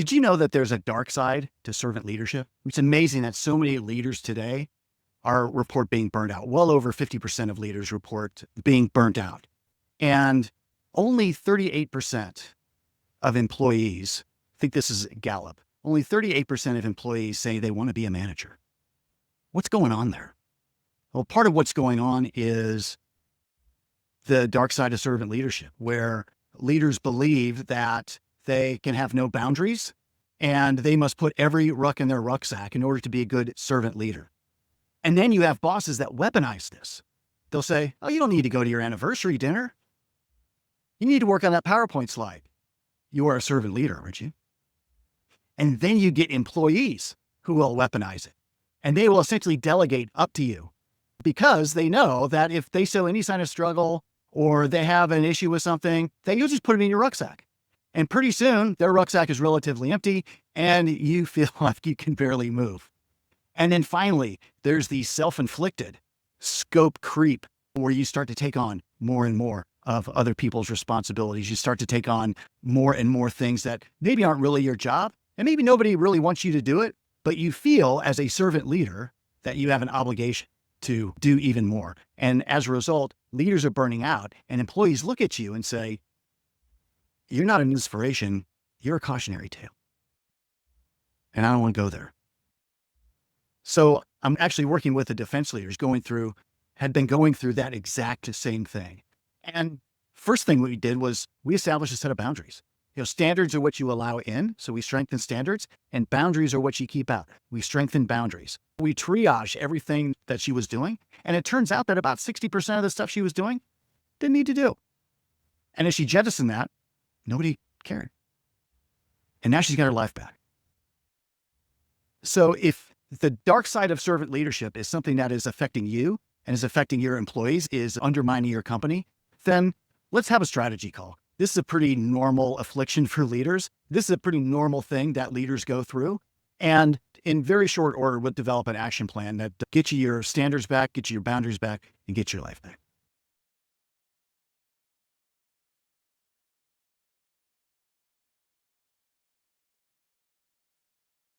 Did you know that there's a dark side to servant leadership? It's amazing that so many leaders today report being burned out. Well over 50% of leaders report being burnt out. And only 38% of employees, I think this is Gallup, only 38% of employees say they want to be a manager. What's going on there? Well, part of what's going on is the dark side of servant leadership, where leaders believe that they can have no boundaries and they must put every ruck in their rucksack in order to be a good servant leader. And then you have bosses that weaponize this. They'll say, oh, you don't need to go to your anniversary dinner. You need to work on that PowerPoint slide. You are a servant leader, aren't you? And then you get employees who will weaponize it. And they will essentially delegate up to you because they know that if they show any sign of struggle or they have an issue with something, that you'll just put it in your rucksack. And pretty soon their rucksack is relatively empty and you feel like you can barely move. And then finally, there's the self-inflicted scope creep where you start to take on more and more of other people's responsibilities. You start to take on more and more things that maybe aren't really your job, and maybe nobody really wants you to do it, but you feel as a servant leader that you have an obligation to do even more. And as a result, leaders are burning out and employees look at you and say, you're not an inspiration, you're a cautionary tale. And I don't want to go there. So I'm actually working with the defense leaders had been going through that exact same thing. And first thing we did was we established a set of boundaries. Standards are what you allow in, so we strengthen standards, and boundaries are what you keep out. We strengthen boundaries. We triage everything that she was doing, and it turns out that about 60% of the stuff she was doing didn't need to do. And as she jettisoned that, nobody cared. And now she's got her life back. So if the dark side of servant leadership is something that is affecting you and is affecting your employees, is undermining your company, then let's have a strategy call. This is a pretty normal affliction for leaders. This is a pretty normal thing that leaders go through. And in very short order, we'll develop an action plan that gets you your standards back, gets you your boundaries back, and gets your life back.